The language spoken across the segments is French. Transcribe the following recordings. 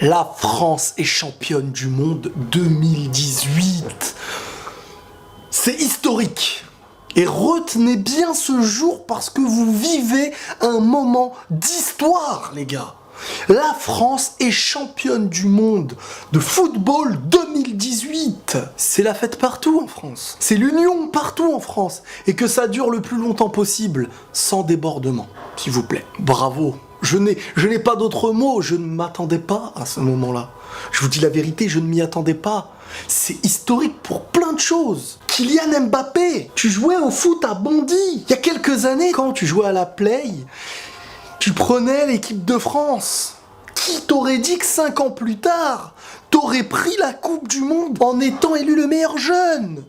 La France est championne du monde 2018. C'est historique. Et retenez bien ce jour parce que vous vivez un moment d'histoire, les gars. La France est championne du monde de football 2018. C'est la fête partout en France. C'est l'union partout en France. Et que ça dure le plus longtemps possible, sans débordement, s'il vous plaît. Bravo. Je n'ai pas d'autres mots, je ne m'attendais pas à ce moment-là. Je vous dis la vérité, je ne m'y attendais pas. C'est historique pour plein de choses. Kylian Mbappé, tu jouais au foot à Bondy. Il y a quelques années, quand tu jouais à la Play, tu prenais l'équipe de France. Qui t'aurait dit que 5 ans plus tard, t'aurais pris la Coupe du Monde en étant élu le meilleur jeune ?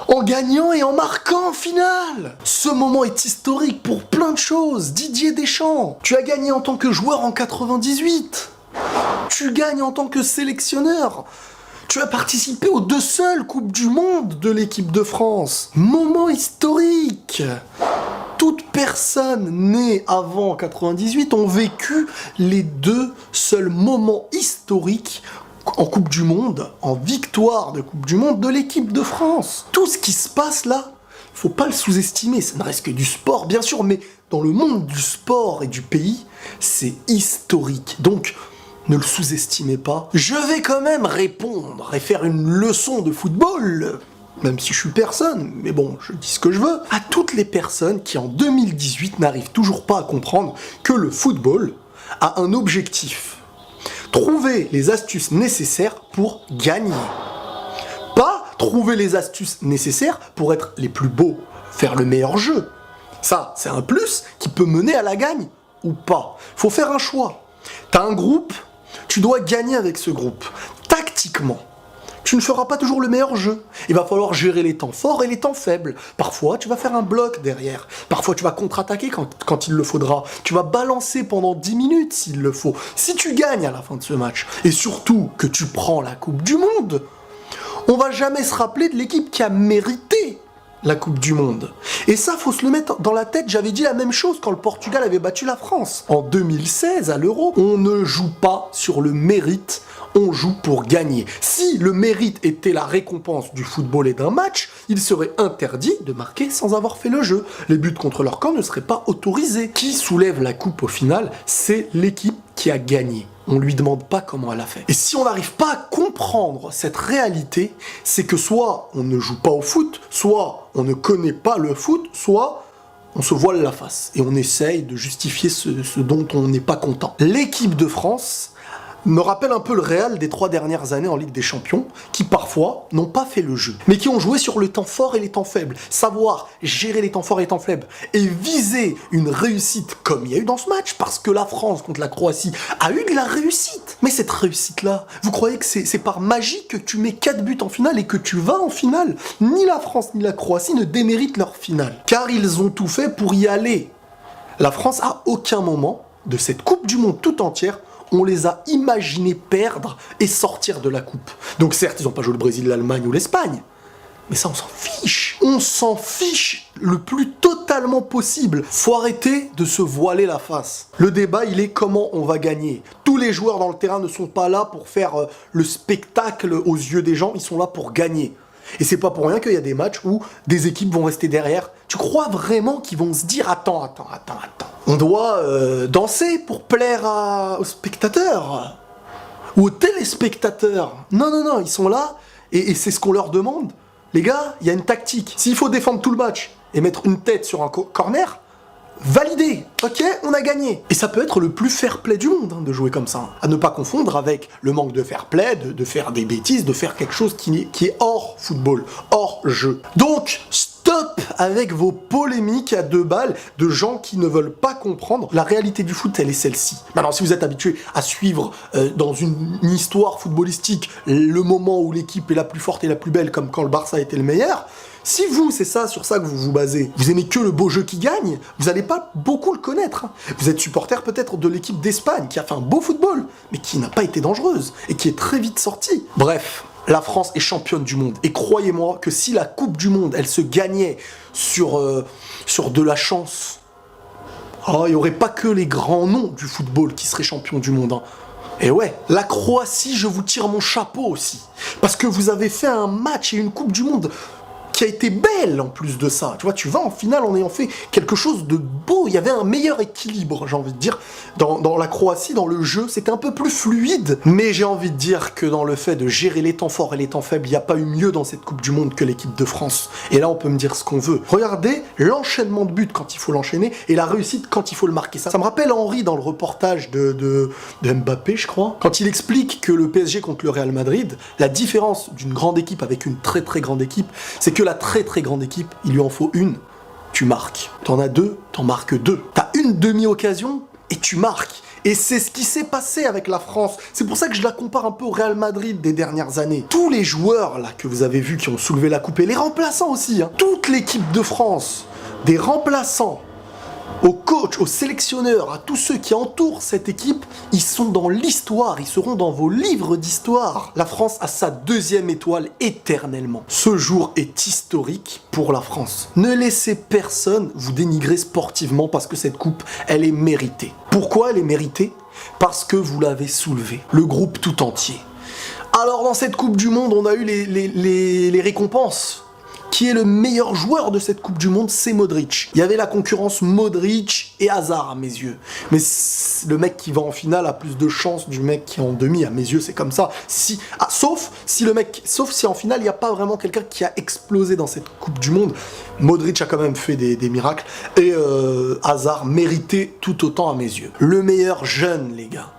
En gagnant et en marquant en finale. Ce moment est historique pour plein de choses. Didier Deschamps, tu as gagné en tant que joueur en 98. Tu gagnes en tant que sélectionneur. Tu as participé aux 2 seules Coupes du Monde de l'équipe de France. Moment historique. Toute personne née avant 98 ont vécu les 2 seuls moments historiques en Coupe du Monde, en victoire de Coupe du Monde de l'équipe de France. Tout ce qui se passe là, faut pas le sous-estimer, ça ne reste que du sport bien sûr, mais dans le monde du sport et du pays, c'est historique. Donc, ne le sous-estimez pas. Je vais quand même répondre et faire une leçon de football, même si je suis personne, mais bon, je dis ce que je veux, à toutes les personnes qui en 2018 n'arrivent toujours pas à comprendre que le football a un objectif. Trouver les astuces nécessaires pour gagner. Pas trouver les astuces nécessaires pour être les plus beaux, faire le meilleur jeu. Ça, c'est un plus qui peut mener à la gagne ou pas. Faut faire un choix. T'as un groupe, tu dois gagner avec ce groupe. Tactiquement, tu ne feras pas toujours le meilleur jeu. Il va falloir gérer les temps forts et les temps faibles. Parfois, tu vas faire un bloc derrière. Parfois, tu vas contre-attaquer quand il le faudra. Tu vas balancer pendant 10 minutes s'il le faut. Si tu gagnes à la fin de ce match, et surtout que tu prends la Coupe du Monde, on va jamais se rappeler de l'équipe qui a mérité la Coupe du Monde. Et ça, faut se le mettre dans la tête. J'avais dit la même chose quand le Portugal avait battu la France. En 2016, à l'Euro, on ne joue pas sur le mérite, on joue pour gagner. Si le mérite était la récompense du football et d'un match, il serait interdit de marquer sans avoir fait le jeu. Les buts contre leur camp ne seraient pas autorisés. Qui soulève la coupe au final, c'est l'équipe qui a gagné. On lui demande pas comment elle a fait. Et si on n'arrive pas à comprendre cette réalité, c'est que soit on ne joue pas au foot, soit on ne connaît pas le foot, soit on se voile la face. Et on essaye de justifier ce dont on n'est pas content. L'équipe de France me rappelle un peu le Real des 3 dernières années en Ligue des Champions, qui parfois n'ont pas fait le jeu, mais qui ont joué sur le temps fort et les temps faibles. Savoir gérer les temps forts et les temps faibles, et viser une réussite comme il y a eu dans ce match, parce que la France contre la Croatie a eu de la réussite. Mais cette réussite-là, vous croyez que c'est par magie que tu mets 4 buts en finale et que tu vas en finale? Ni la France ni la Croatie ne déméritent leur finale, car ils ont tout fait pour y aller. La France, à aucun moment de cette Coupe du Monde tout entière, on les a imaginés perdre et sortir de la coupe. Donc certes, ils n'ont pas joué le Brésil, l'Allemagne ou l'Espagne, mais ça, on s'en fiche. On s'en fiche le plus totalement possible. Faut arrêter de se voiler la face. Le débat, il est comment on va gagner. Tous les joueurs dans le terrain ne sont pas là pour faire le spectacle aux yeux des gens, ils sont là pour gagner. Et c'est pas pour rien qu'il y a des matchs où des équipes vont rester derrière. Tu crois vraiment qu'ils vont se dire « Attends, on doit danser pour plaire aux spectateurs ou aux téléspectateurs ?» Non, ils sont là et c'est ce qu'on leur demande. Les gars, il y a une tactique. S'il faut défendre tout le match et mettre une tête sur un corner, validé, ok, on a gagné. Et ça peut être le plus fair-play du monde, de jouer comme ça. À ne pas confondre avec le manque de fair-play, de faire des bêtises, de faire quelque chose qui est hors football, hors jeu. Donc, stop avec vos polémiques à 2 balles de gens qui ne veulent pas comprendre. La réalité du foot, elle est celle-ci. Maintenant, si vous êtes habitué à suivre dans une histoire footballistique le moment où l'équipe est la plus forte et la plus belle, comme quand le Barça était le meilleur, si vous, c'est ça, sur ça que vous vous basez, vous aimez que le beau jeu qui gagne, vous n'allez pas beaucoup le connaître. Vous êtes supporter peut-être de l'équipe d'Espagne, qui a fait un beau football, mais qui n'a pas été dangereuse, et qui est très vite sortie. Bref, la France est championne du monde. Et croyez-moi que si la Coupe du Monde, elle se gagnait sur de la chance, il n'y aurait pas que les grands noms du football qui seraient champions du monde. Et ouais, la Croatie, je vous tire mon chapeau aussi. Parce que vous avez fait un match et une Coupe du Monde qui a été belle en plus de ça. Tu vois, tu vas en finale en ayant fait quelque chose de beau. Il y avait un meilleur équilibre, j'ai envie de dire, dans la Croatie, dans le jeu. C'était un peu plus fluide. Mais j'ai envie de dire que dans le fait de gérer les temps forts et les temps faibles, il n'y a pas eu mieux dans cette Coupe du Monde que l'équipe de France. Et là, on peut me dire ce qu'on veut. Regardez l'enchaînement de buts quand il faut l'enchaîner et la réussite quand il faut le marquer. Ça me rappelle Henry dans le reportage de Mbappé, je crois, quand il explique que le PSG contre le Real Madrid, la différence d'une grande équipe avec une très très grande équipe, c'est que la très très grande équipe, il lui en faut une, tu marques. T'en as deux, t'en marques deux. T'as une demi-occasion et tu marques. Et c'est ce qui s'est passé avec la France. C'est pour ça que je la compare un peu au Real Madrid des dernières années. Tous les joueurs là que vous avez vus qui ont soulevé la coupe, et les remplaçants aussi, hein, toute l'équipe de France, des remplaçants, aux coachs, aux sélectionneurs, à tous ceux qui entourent cette équipe, ils sont dans l'histoire, ils seront dans vos livres d'histoire. La France a sa deuxième étoile éternellement. Ce jour est historique pour la France. Ne laissez personne vous dénigrer sportivement parce que cette coupe, elle est méritée. Pourquoi elle est méritée? Parce que vous l'avez soulevée, le groupe tout entier. Alors dans cette Coupe du Monde, on a eu les récompenses. Qui est le meilleur joueur de cette Coupe du Monde? C'est Modric. Il y avait la concurrence Modric et Hazard à mes yeux. Mais le mec qui va en finale a plus de chances du mec qui est en demi, à mes yeux, c'est comme ça. Sauf si en finale, il n'y a pas vraiment quelqu'un qui a explosé dans cette Coupe du Monde. Modric a quand même fait des miracles. Et Hazard méritait tout autant à mes yeux. Le meilleur jeune, les gars,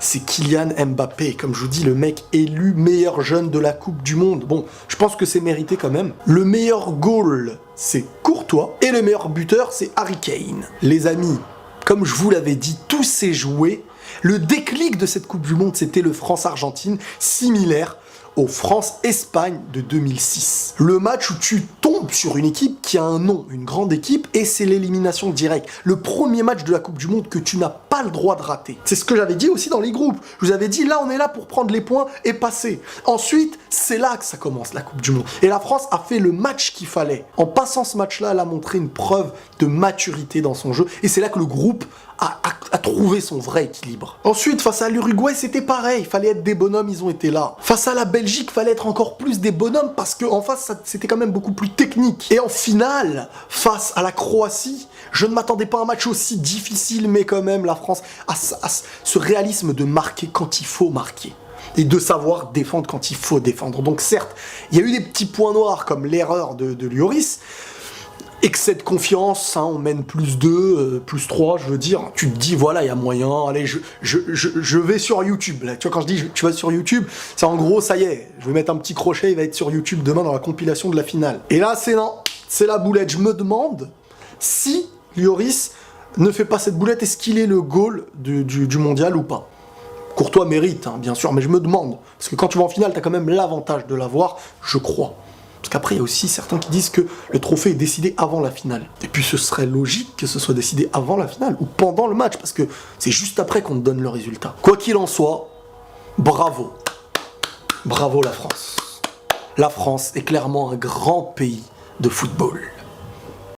c'est Kylian Mbappé, comme je vous dis, le mec élu meilleur jeune de la Coupe du Monde. Bon, je pense que c'est mérité quand même. Le meilleur goal, c'est Courtois, et le meilleur buteur, c'est Harry Kane. Les amis, comme je vous l'avais dit, tout s'est joué. Le déclic de cette Coupe du Monde, c'était le France-Argentine, similaire au France-Espagne de 2006. Le match où tu tombes sur une équipe qui a un nom, une grande équipe, et c'est l'élimination directe. Le premier match de la Coupe du Monde que tu n'as pas le droit de rater. C'est ce que j'avais dit aussi dans les groupes. Je vous avais dit, là, on est là pour prendre les points et passer. Ensuite, c'est là que ça commence, la Coupe du Monde. Et la France a fait le match qu'il fallait. En passant ce match-là, elle a montré une preuve de maturité dans son jeu. Et c'est là que le groupe a trouvé son vrai équilibre. Ensuite, face à l'Uruguay, c'était pareil. Il fallait être des bonhommes, ils ont été là. Face à la Belgique, il fallait être encore plus des bonhommes parce qu'en face, c'était quand même beaucoup plus technique. Et en finale, face à la Croatie, je ne m'attendais pas à un match aussi difficile, mais quand même, la France a ce réalisme de marquer quand il faut marquer. Et de savoir défendre quand il faut défendre. Donc certes, il y a eu des petits points noirs comme l'erreur de Lloris, excès de confiance, hein, on mène plus 2, plus 3, je veux dire. Tu te dis, voilà, il y a moyen, allez, je vais sur YouTube. Là. Tu vois, quand je dis tu vas sur YouTube, c'est en gros, ça y est, je vais mettre un petit crochet, il va être sur YouTube demain dans la compilation de la finale. Et là, c'est non, c'est la boulette. Je me demande si Lloris ne fait pas cette boulette, est-ce qu'il est le goal du mondial ou pas? Courtois mérite, hein, bien sûr, mais je me demande. Parce que quand tu vas en finale, tu as quand même l'avantage de l'avoir, je crois. Parce qu'après, il y a aussi certains qui disent que le trophée est décidé avant la finale. Et puis ce serait logique que ce soit décidé avant la finale, ou pendant le match, parce que c'est juste après qu'on te donne le résultat. Quoi qu'il en soit, bravo. Bravo la France. La France est clairement un grand pays de football.